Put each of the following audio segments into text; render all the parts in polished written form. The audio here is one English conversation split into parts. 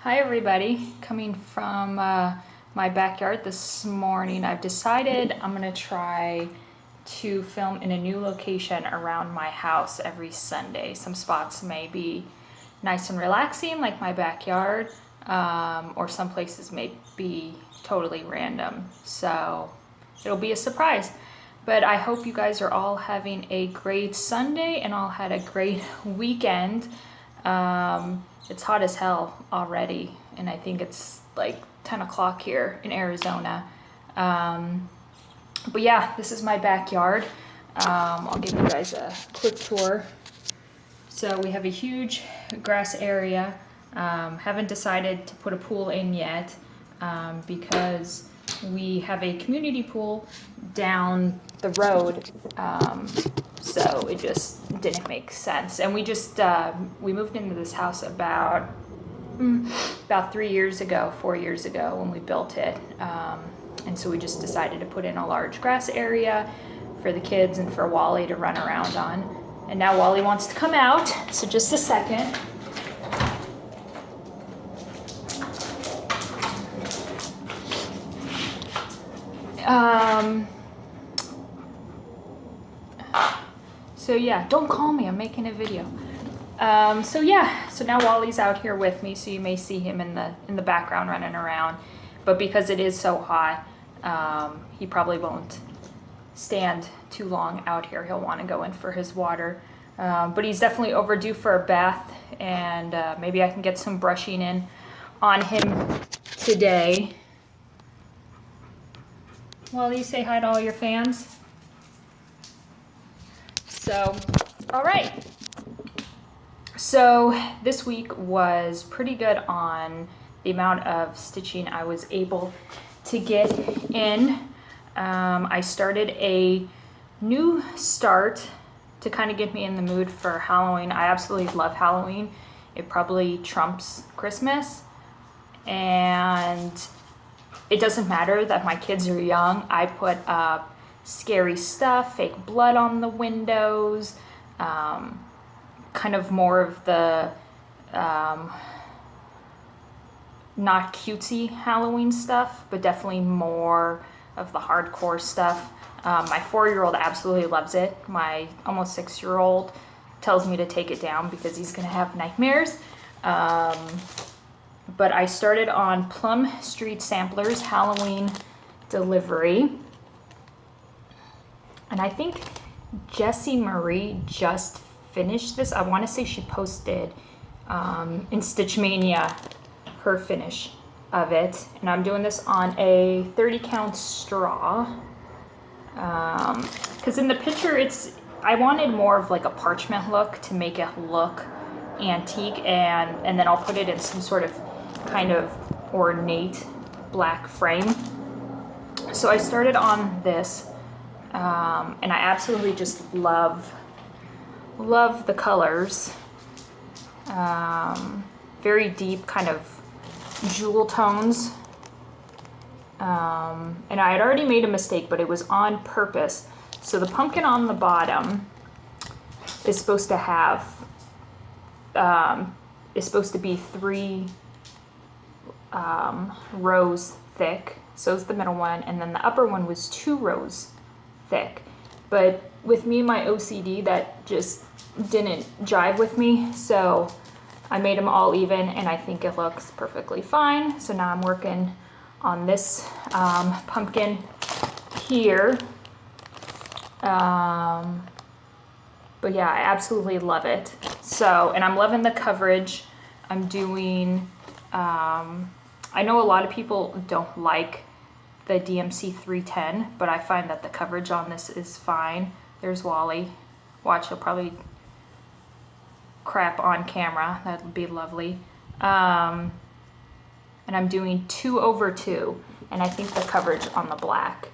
Hi everybody, coming from my backyard this morning. I've decided I'm gonna try to film in a new location around my house every Sunday. Some spots may be nice and relaxing like my backyard, or some places may be totally random. So it'll be a surprise. But I hope you guys are all having a great Sunday and all had a great weekend. It's hot as hell already, and I think it's like 10 o'clock here in Arizona. But yeah, this is my backyard. I'll give you guys a quick tour. So we have a huge grass area. Haven't decided to put a pool in yet because we have a community pool down the road. So it just didn't make sense. And we just, we moved into this house about 4 years ago when we built it. And so we just decided to put in a large grass area for the kids and for Wally to run around on. And now Wally wants to come out, so just a second. So yeah, don't call me, I'm making a video. So yeah, so now Wally's out here with me, so you may see him in the background running around. But because it is so hot, he probably won't stand too long out here. He'll want to go in for his water. But he's definitely overdue for a bath, and maybe I can get some brushing in on him today. Wally, say hi to all your fans. So, all right. So this week was pretty good on the amount of stitching I was able to get in. I started a new start to kind of get me in the mood for Halloween. I absolutely love Halloween. It probably trumps Christmas. And it doesn't matter that my kids are young. I put up scary stuff, fake blood on the windows, kind of more of the not cutesy Halloween stuff, but definitely more of the hardcore stuff. My 4-year-old absolutely loves it. My almost 6-year-old tells me to take it down because he's gonna have nightmares. But I started on Plum Street Samplers Halloween delivery. And I think Jessie Marie just finished this. I want to say she posted in Stitch Mania her finish of it. And I'm doing this on a 30 count straw. Because in the picture, I wanted more of like a parchment look to make it look antique. And then I'll put it in some sort of kind of ornate black frame. So I started on this. And I absolutely just love the colors. Very deep kind of jewel tones. And I had already made a mistake, but it was on purpose. So the pumpkin on the bottom is supposed to have, is supposed to be 3 rows thick. So is the middle one, and then the upper one was 2 rows thick. But with me, my OCD, that just didn't jive with me, so I made them all even, and I think it looks perfectly fine. So now I'm working on this pumpkin here. But yeah, I absolutely love it. So, and I'm loving the coverage. I'm doing, I know a lot of people don't like the DMC 310, but I find that the coverage on this is fine. There's Wally. Watch, he'll probably crap on camera. That would be lovely. And I'm doing 2/2, and I think the coverage on the black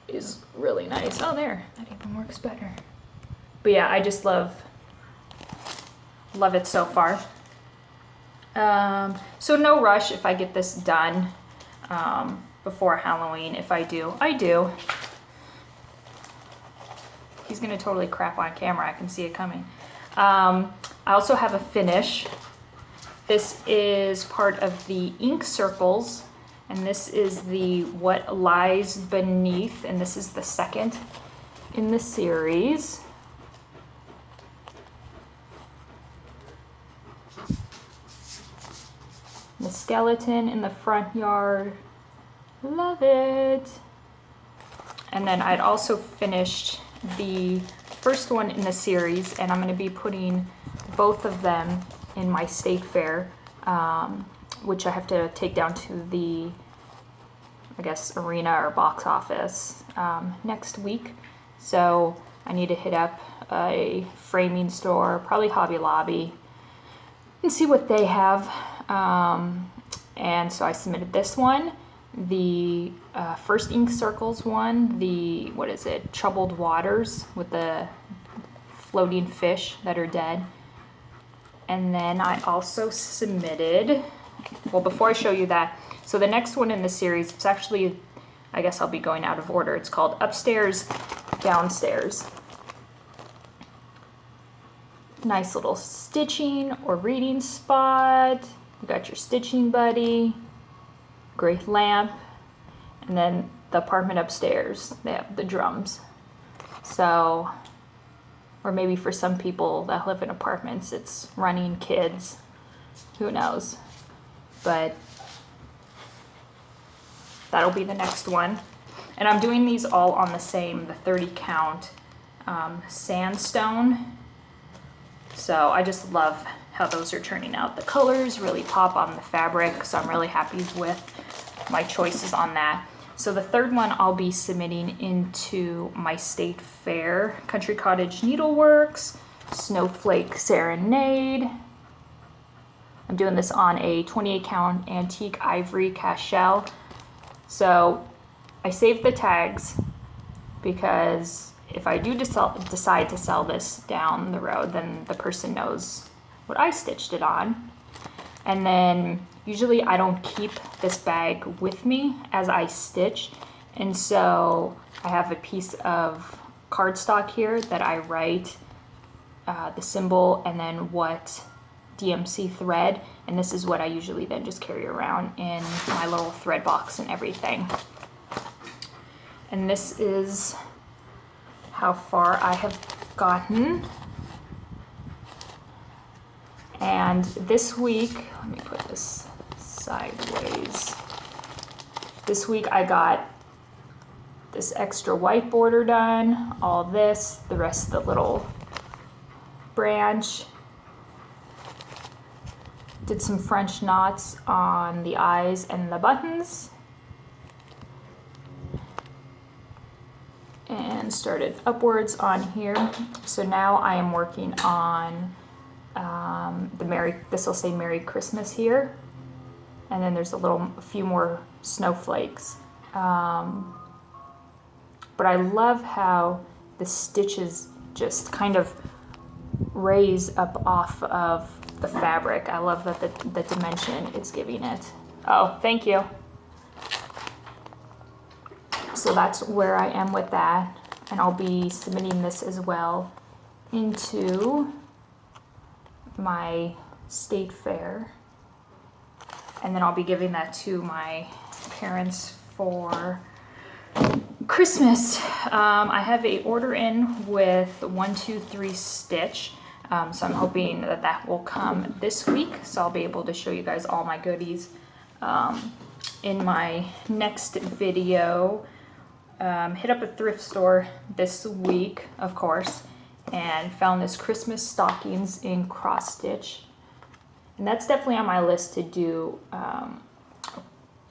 is really nice. Oh, there, that even works better. But yeah, I just love it so far. So no rush if I get this done before Halloween. If I do, I do. He's gonna totally crap on camera. I can see it coming. I also have a finish This is part of the ink circles, and this is the What Lies Beneath, and this is the second in the series. The skeleton in the front yard. Love it. And then I'd also finished the first one in the series, and I'm going to be putting both of them in my state fair, which I have to take down to the, I guess, arena or box office next week. So I need to hit up a framing store, probably Hobby Lobby, and see what they have. And so I submitted this one, the first ink circles one, the, what is it, Troubled Waters with the floating fish that are dead. And then I also submitted, well, before I show you that, so the next one in the series, it's actually, I guess I'll be going out of order. It's called Upstairs, Downstairs. Nice little stitching or reading spot. You got your stitching buddy, great lamp, and then the apartment upstairs, they have the drums. So, or maybe for some people that live in apartments, it's running kids, who knows. But that'll be the next one. And I'm doing these all on the same, the 30 count sandstone. So I just love how those are turning out. The colors really pop on the fabric, so I'm really happy with my choices on that. So the third one I'll be submitting into my state fair, Country Cottage Needleworks, Snowflake Serenade. I'm doing this on a 28 count antique ivory cast shell. So I saved the tags because if I do decide to sell this down the road, then the person knows what I stitched it on. And then usually I don't keep this bag with me as I stitch. And so I have a piece of cardstock here that I write the symbol and then what DMC thread. And this is what I usually then just carry around in my little thread box and everything. And this is how far I have gotten. And this week, let me put this sideways. This week I got this extra white border done, all this, the rest of the little branch. Did some French knots on the eyes and the buttons. And started upwards on here. So now I am working on this will say Merry Christmas here. And then there's a few more snowflakes. But I love how the stitches just kind of raise up off of the fabric. I love that the dimension it's giving it. Oh, thank you. So that's where I am with that. And I'll be submitting this as well into my state fair. And then I'll be giving that to my parents for Christmas. I have a order in with 123 Stitch. So I'm hoping that that will come this week. So I'll be able to show you guys all my goodies in my next video. Hit up a thrift store this week, of course, and found this Christmas stockings in cross stitch. And that's definitely on my list to do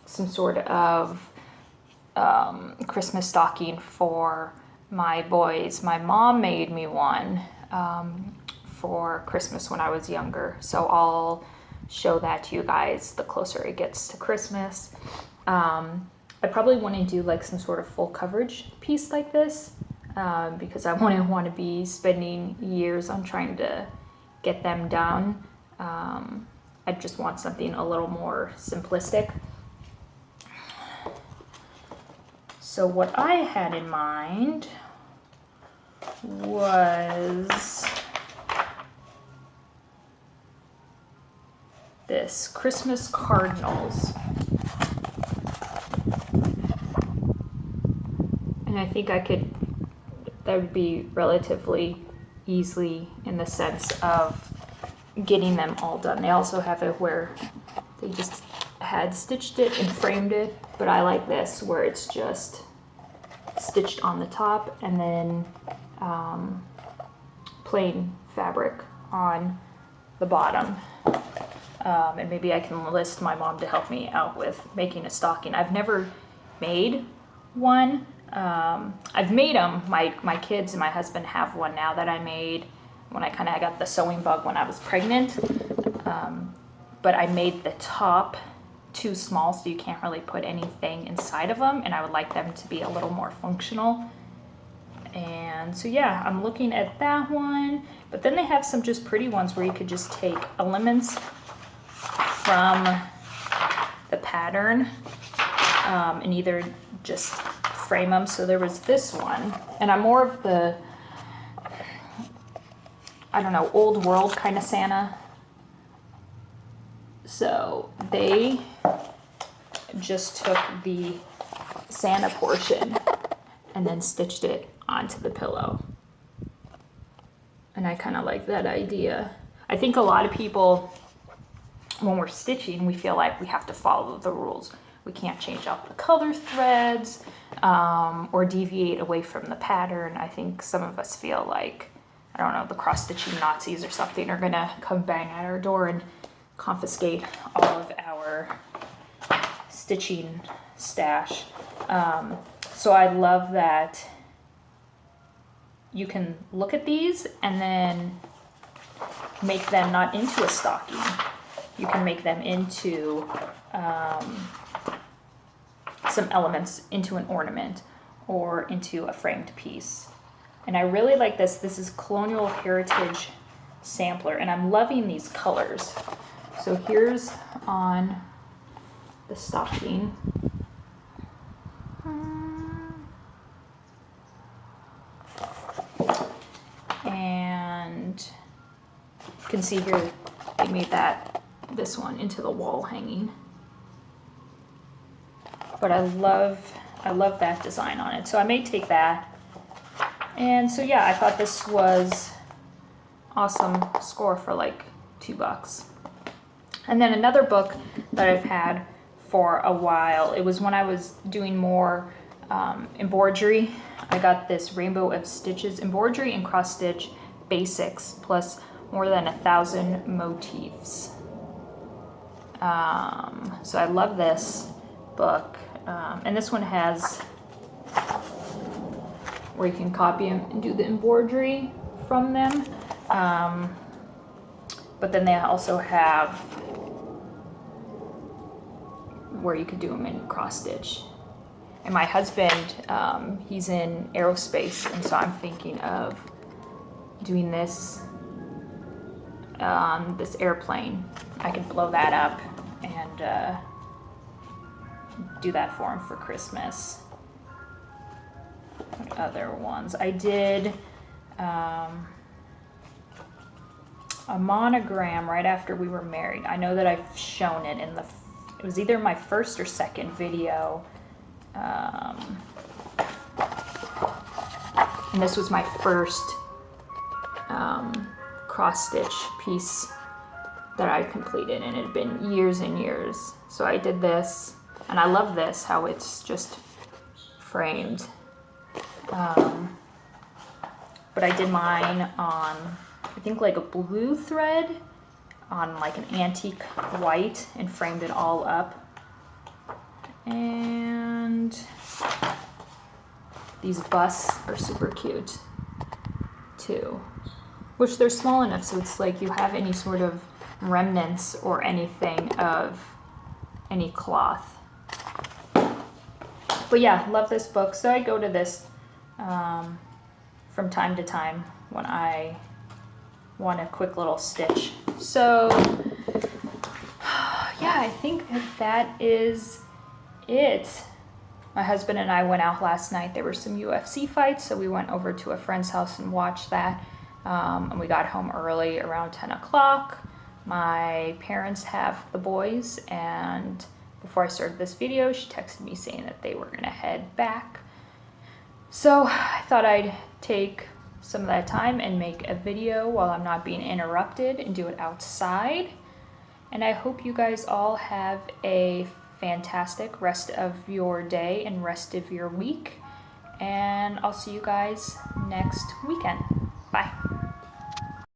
some sort of Christmas stocking for my boys. My mom made me one for Christmas when I was younger. So I'll show that to you guys the closer it gets to Christmas. I probably want to do like some sort of full coverage piece like this because I wouldn't want to be spending years on trying to get them done. I just want something a little more simplistic. So what I had in mind was this Christmas cardinals. And I think that would be relatively easily in the sense of getting them all done. They also have it where they just had stitched it and framed it, but I like this where it's just stitched on the top and then plain fabric on the bottom. And maybe I can enlist my mom to help me out with making a stocking. I've never made one. I've made them. My kids and my husband have one now that I made when I kind of got the sewing bug when I was pregnant. But I made the top too small, so you can't really put anything inside of them, and I would like them to be a little more functional. And so yeah, I'm looking at that one. But then they have some just pretty ones where you could just take elements from the pattern and either just frame them. So there was this one, and I'm more of the, I don't know, old world kind of Santa. So they just took the Santa portion and then stitched it onto the pillow. And I kind of like that idea. I think a lot of people, when we're stitching, we feel like we have to follow the rules. We can't change out the color threads or deviate away from the pattern. I think some of us feel like, I don't know, the cross-stitching Nazis or something are gonna come bang at our door and confiscate all of our stitching stash. So I love that you can look at these and then make them not into a stocking. You can make them into some elements, into an ornament or into a framed piece. And I really like this. This is Colonial Heritage Sampler, and I'm loving these colors. So here's on the stocking. And you can see here they made this one into the wall hanging. But I love that design on it. So I may take that. And so yeah, I thought this was awesome score for like $2. And then another book that I've had for a while, it was when I was doing more embroidery. I got this Rainbow of Stitches embroidery and cross stitch basics plus more than 1,000 motifs. So I love this book. And this one has where you can copy them and do the embroidery from them. But then they also have where you could do them in cross stitch. And my husband, he's in aerospace, and so I'm thinking of doing this on this airplane. I could blow that up and do that for him for Christmas. What other ones? I did a monogram right after we were married. I know that I've shown it in it was either my first or second video. And this was my first cross stitch piece that I completed, and it had been years and years. So I did this, and I love this, how it's just framed. But I did mine on, I think like a blue thread on like an antique white and framed it all up. And these busts are super cute too, which they're small enough so it's like you have any sort of remnants or anything of any cloth. But yeah, love this book. So I go to this from time to time when I want a quick little stitch. So yeah, I think that is it. My husband and I went out last night. There were some UFC fights, so we went over to a friend's house and watched that. And we got home early, around 10 o'clock. My parents have the boys, and before I started this video, she texted me saying that they were gonna head back. So I thought I'd take some of that time and make a video while I'm not being interrupted and do it outside. And I hope you guys all have a fantastic rest of your day and rest of your week. And I'll see you guys next weekend. Bye.